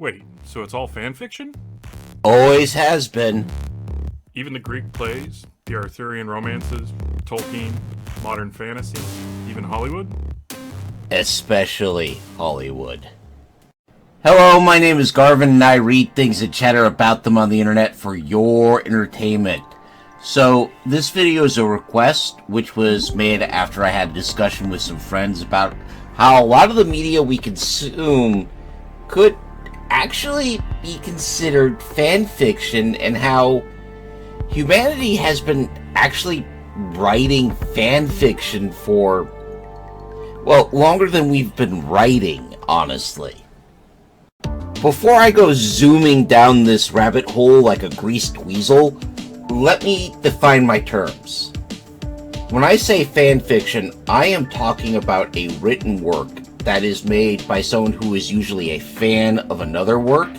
Wait, so it's all fan fiction? Always has been. Even the Greek plays, the Arthurian romances, Tolkien, modern fantasy, even Hollywood? Especially Hollywood. Hello, my name is Garvin, and I read things and chatter about them on the internet for your entertainment. So, this video is a request, which was made after I had a discussion with some friends about how a lot of the media we consume could actually be considered fan fiction, and how humanity has been actually writing fan fiction for, well, longer than we've been writing, honestly. Before I go zooming down this rabbit hole like a greased weasel, let me define my terms. When I say fan fiction, I am talking about a written work that is made by someone who is usually a fan of another work,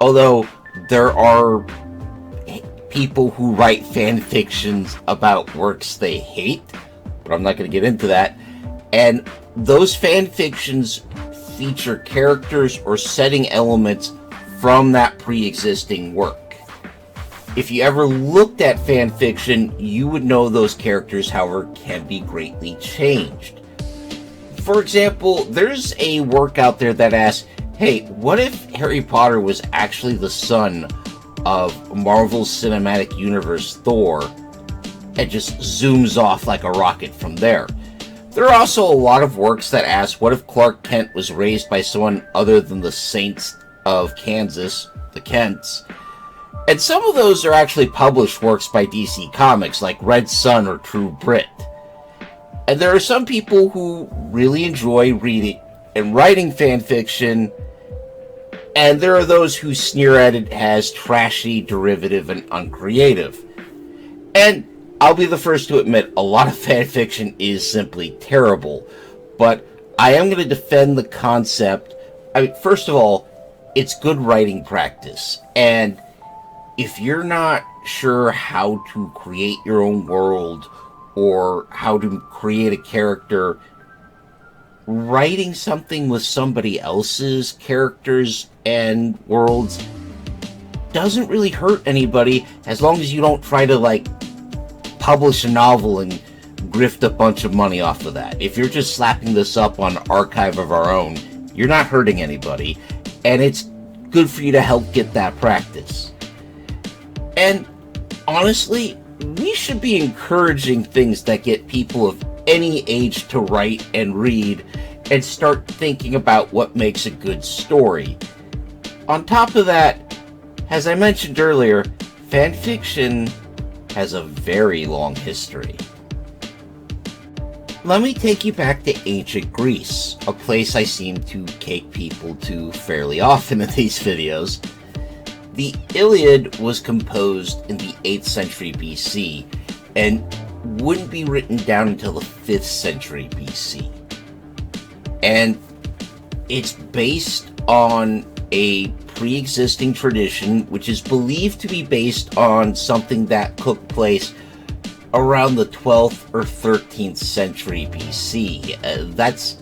although there are people who write fan fictions about works they hate, but I'm not going to get into that. And those fan fictions feature characters or setting elements from that pre-existing work. If you ever looked at fan fiction, you would know those characters, however, can be greatly changed. For example, there's a work out there that asks, hey, what if Harry Potter was actually the son of Marvel's Cinematic Universe Thor, and just zooms off like a rocket from there? There are also a lot of works that ask, what if Clark Kent was raised by someone other than the Saints of Kansas, the Kents? And some of those are actually published works by DC Comics, like Red Sun or True Brit. And there are some people who really enjoy reading and writing fan fiction, and there are those who sneer at it as trashy, derivative, and uncreative. And I'll be the first to admit, a lot of fan fiction is simply terrible, but I am going to defend the concept. I mean, first of all, it's good writing practice, and if you're not sure how to create your own world or how to create a character, writing something with somebody else's characters and worlds doesn't really hurt anybody, as long as you don't try to, publish a novel and grift a bunch of money off of that. If you're just slapping this up on Archive of Our Own, you're not hurting anybody, and it's good for you to help get that practice. And honestly, we should be encouraging things that get people of any age to write and read and start thinking about what makes a good story. On top of that, as I mentioned earlier, fan fiction has a very long history. Let me take you back to ancient Greece, a place I seem to take people to fairly often in these videos. The Iliad was composed in the 8th century BC and wouldn't be written down until the 5th century BC. And it's based on a pre-existing tradition which is believed to be based on something that took place around the 12th or 13th century BC. That's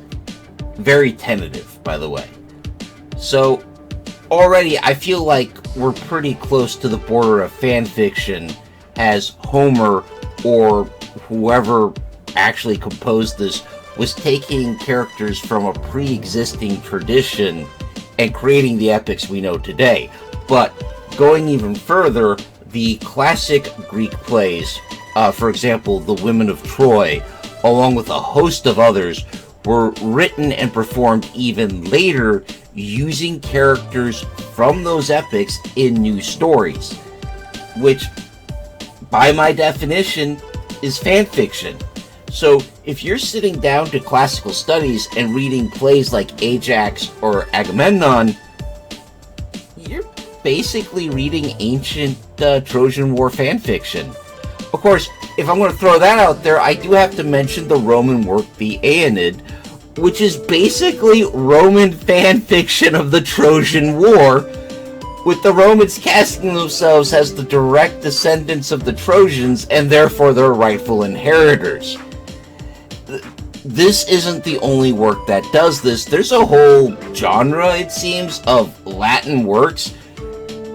very tentative, by the way. So already I feel like we're pretty close to the border of fan fiction, as Homer or whoever actually composed this was taking characters from a pre-existing tradition and creating the epics we know today. But going even further, the classic Greek plays, for example, The Women of Troy, along with a host of others, were written and performed even later using characters from those epics in new stories, which, by my definition, is fan fiction. So if you're sitting down to classical studies and reading plays like Ajax or Agamemnon, you're basically reading ancient Trojan War fan fiction. Of course, if I'm going to throw that out there, I do have to mention the Roman work, the Aeneid, which is basically Roman fan fiction of the Trojan War, with the Romans casting themselves as the direct descendants of the Trojans and therefore their rightful inheritors. this isn't the only work that does this. There's a whole genre, it seems, of Latin works,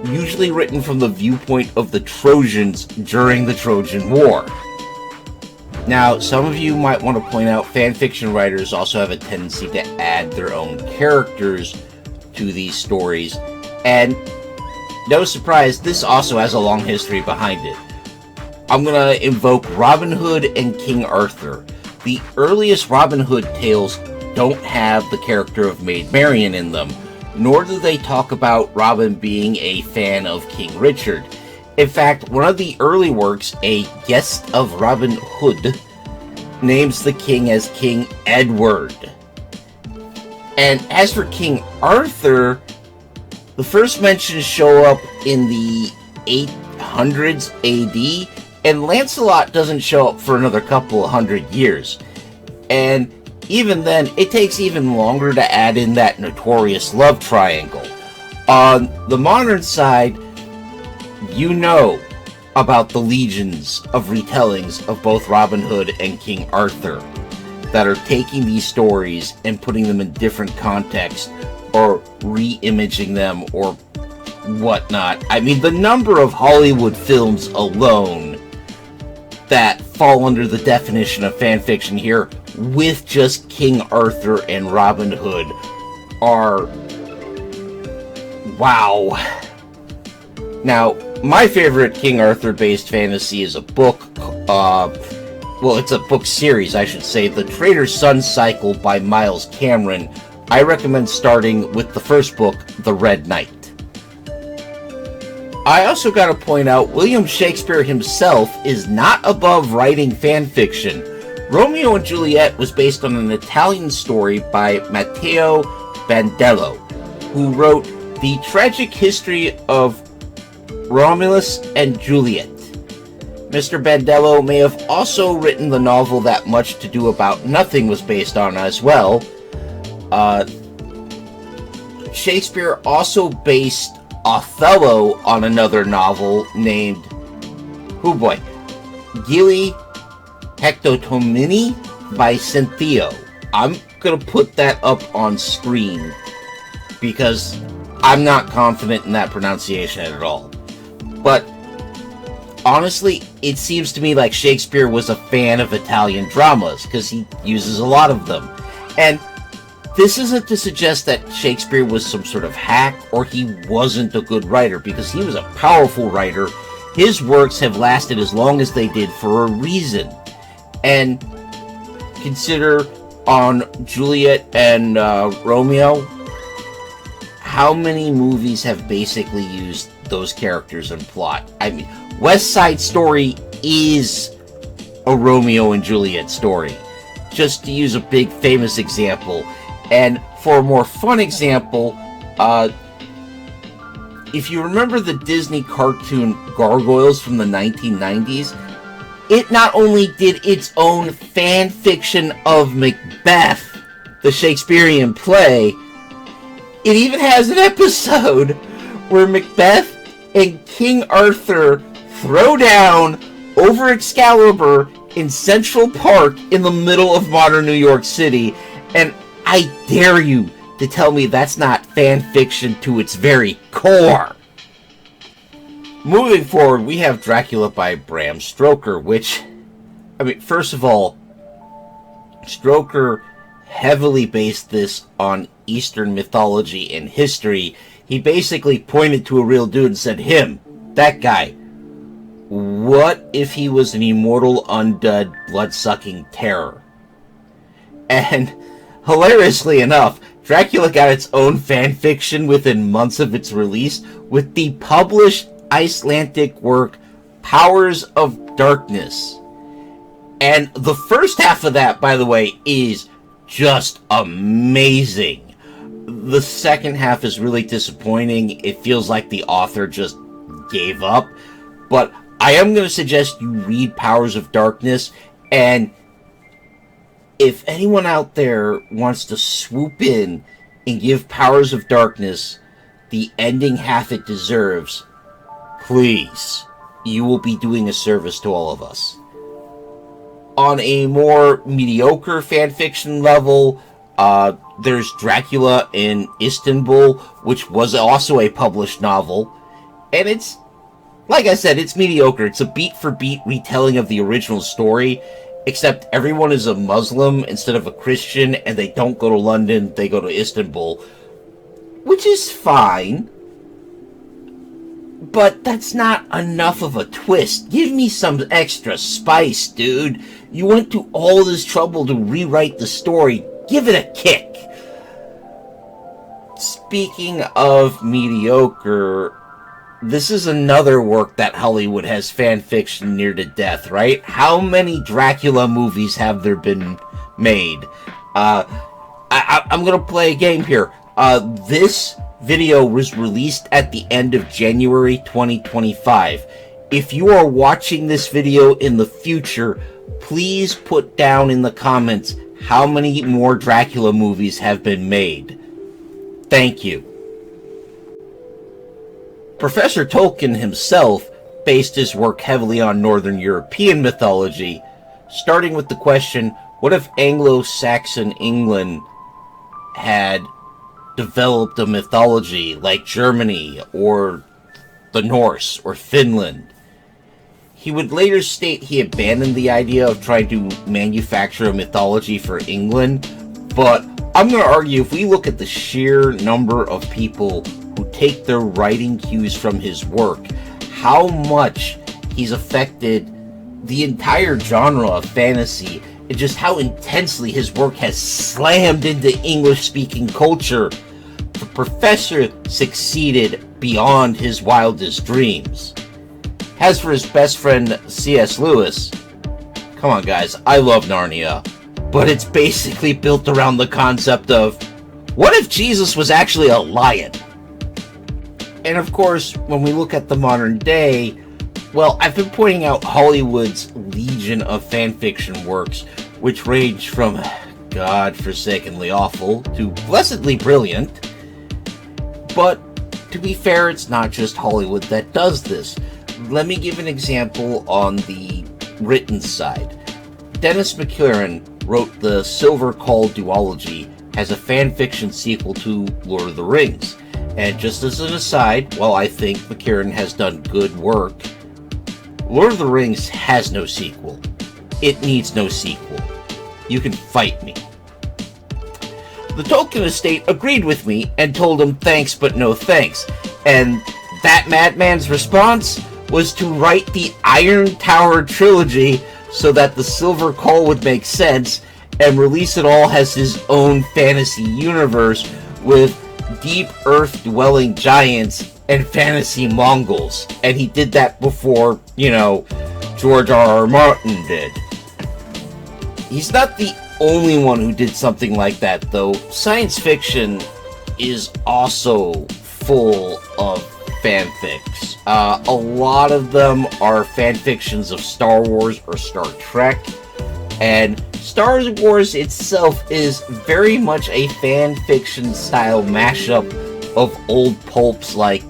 usually written from the viewpoint of the Trojans during the Trojan War. Now, some of you might want to point out fanfiction writers also have a tendency to add their own characters to these stories, and no surprise, this also has a long history behind it. I'm gonna invoke Robin Hood and King Arthur. The earliest Robin Hood tales don't have the character of Maid Marian in them, nor do they talk about Robin being a fan of King Richard. In fact, one of the early works, A Guest of Robin Hood, names the king as King Edward. And as for King Arthur, the first mentions show up in the 800s AD, and Lancelot doesn't show up for another couple of hundred years. And even then, it takes even longer to add in that notorious love triangle. On the modern side, you know about the legions of retellings of both Robin Hood and King Arthur that are taking these stories and putting them in different contexts or re-imaging them or whatnot. I mean, the number of Hollywood films alone that fall under the definition of fanfiction here with just King Arthur and Robin Hood are... wow. Now, my favorite King Arthur-based fantasy is a book, well, it's a book series, I should say, The Traitor's Son Cycle by Miles Cameron. I recommend starting with the first book, The Red Knight. I also gotta point out, William Shakespeare himself is not above writing fanfiction. Romeo and Juliet was based on an Italian story by Matteo Bandello, who wrote The Tragic History of Romulus and Juliet. Mr. Bandello may have also written the novel that Much to Do About Nothing was based on as well. Shakespeare also based Othello on another novel named, oh boy, Gili Hectotomini by Cinthio. I'm gonna put that up on screen because I'm not confident in that pronunciation at all. But honestly, it seems to me like Shakespeare was a fan of Italian dramas because he uses a lot of them. And this isn't to suggest that Shakespeare was some sort of hack or he wasn't a good writer, because he was a powerful writer. His works have lasted as long as they did for a reason. And consider on Juliet and Romeo, how many movies have basically used those characters and plot? I mean, West Side Story is a Romeo and Juliet story, just to use a big famous example. And for a more fun example, if you remember the Disney cartoon Gargoyles from the 1990s, it not only did its own fan fiction of Macbeth, the Shakespearean play, it even has an episode where Macbeth and King Arthur throw down over Excalibur in Central Park in the middle of modern New York City. And I dare you to tell me that's not fan fiction to its very core. Moving forward, we have Dracula by Bram Stoker, which, I mean, first of all, Stoker heavily based this on Eastern mythology and history. He basically pointed to a real dude and said, him, that guy. What if he was an immortal, undead, blood-sucking terror? And hilariously enough, Dracula got its own fanfiction within months of its release with the published Icelandic work Powers of Darkness. And the first half of that, by the way, is just amazing. The second half is really disappointing. It feels like the author just gave up. But I am going to suggest you read Powers of Darkness, and if anyone out there wants to swoop in and give Powers of Darkness the ending half it deserves, please, you will be doing a service to all of us. On a more mediocre fanfiction level, there's Dracula in Istanbul, which was also a published novel. And it's, like I said, it's mediocre. It's a beat-for-beat retelling of the original story, except everyone is a Muslim instead of a Christian, and they don't go to London, they go to Istanbul. Which is fine. But that's not enough of a twist. Give me some extra spice, dude. You went to all this trouble to rewrite the story. Give it a kick. Speaking of mediocre, this is another work that Hollywood has fanfiction near to death, right? How many Dracula movies have there been made? I'm gonna play a game here. This video was released at the end of January 2025. If you are watching this video in the future, please put down in the comments how many more Dracula movies have been made. Thank you. Professor Tolkien himself based his work heavily on Northern European mythology, starting with the question, what if Anglo-Saxon England had developed a mythology like Germany or the Norse or Finland? He would later state he abandoned the idea of trying to manufacture a mythology for England, but I'm going to argue if we look at the sheer number of people who take their writing cues from his work, how much he's affected the entire genre of fantasy, and just how intensely his work has slammed into English-speaking culture, the professor succeeded beyond his wildest dreams. As for his best friend C.S. Lewis, come on guys, I love Narnia, but it's basically built around the concept of, what if Jesus was actually a lion? And of course, when we look at the modern day, well, I've been pointing out Hollywood's legion of fanfiction works, which range from God-forsakenly awful to blessedly brilliant. But to be fair, it's not just Hollywood that does this. Let me give an example on the written side. Dennis McCarran wrote the Silver Call duology as a fanfiction sequel to Lord of the Rings. And just as an aside, while I think McCarran has done good work, Lord of the Rings has no sequel. It needs no sequel. You can fight me. The Tolkien estate agreed with me and told him thanks but no thanks. And that madman's response was to write the Iron Tower trilogy so that the Silver Call would make sense and release it all as his own fantasy universe with deep earth-dwelling giants and fantasy Mongols. And he did that before, George R.R. Martin did. He's not the only one who did something like that, though. Science fiction is also full of fanfics. A lot of them are fanfictions of Star Wars or Star Trek, and Star Wars itself is very much a fanfiction style mashup of old pulps like,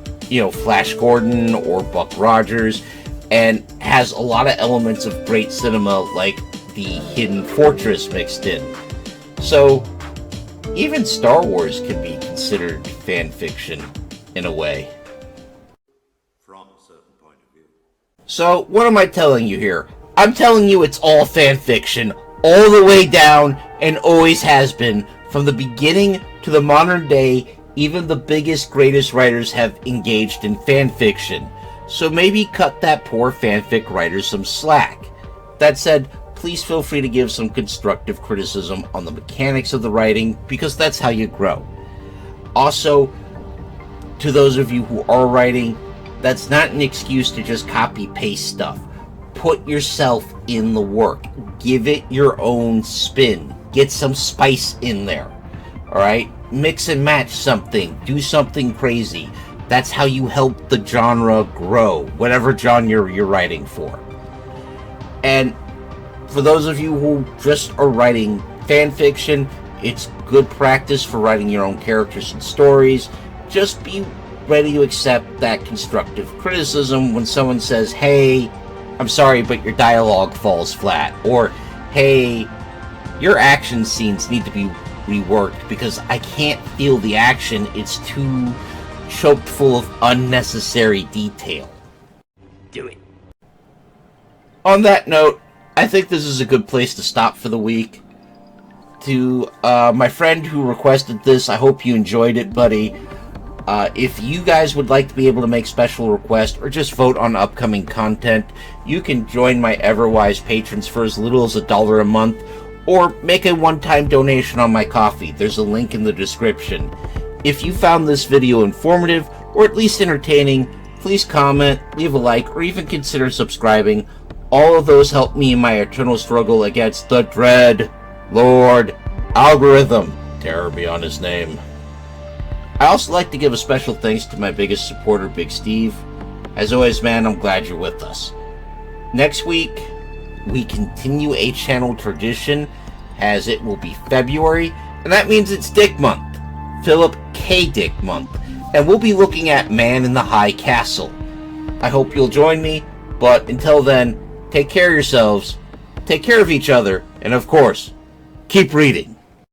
Flash Gordon or Buck Rogers, and has a lot of elements of great cinema like the Hidden Fortress mixed in. So, even Star Wars can be considered fanfiction in a way. From a certain point of view. So, what am I telling you here? I'm telling you it's all fanfiction, all the way down, and always has been. From the beginning to the modern day, even the biggest, greatest writers have engaged in fanfiction. So maybe cut that poor fanfic writer some slack. That said, please feel free to give some constructive criticism on the mechanics of the writing, because that's how you grow. Also, to those of you who are writing, that's not an excuse to just copy-paste stuff. Put yourself in the work. Give it your own spin. Get some spice in there. Alright? Mix and match something. Do something crazy. That's how you help the genre grow, whatever genre you're writing for. And for those of you who just are writing fan fiction, it's good practice for writing your own characters and stories. Just be ready to accept that constructive criticism when someone says, hey, I'm sorry, but your dialogue falls flat. Or, hey, your action scenes need to be reworked because I can't feel the action. It's too choked full of unnecessary detail. Do it. On that note, I think this is a good place to stop for the week. To my friend who requested this, I hope you enjoyed it, buddy. If you guys would like to be able to make special requests or just vote on upcoming content, you can join my Everwise patrons for as little as $1 a month, or make a one-time donation on my Ko-fi. There's a link in the description. If you found this video informative, or at least entertaining, please comment, leave a like, or even consider subscribing. All of those help me in my eternal struggle against the dread Lord Algorithm. Terror be on his name. I also like to give a special thanks to my biggest supporter, Big Steve. As always, man, I'm glad you're with us. Next week, we continue a channel tradition, as it will be February, and that means it's Dick Month, Philip K. Dick Month, and we'll be looking at Man in the High Castle. I hope you'll join me, but until then, take care of yourselves, take care of each other, and of course, keep reading.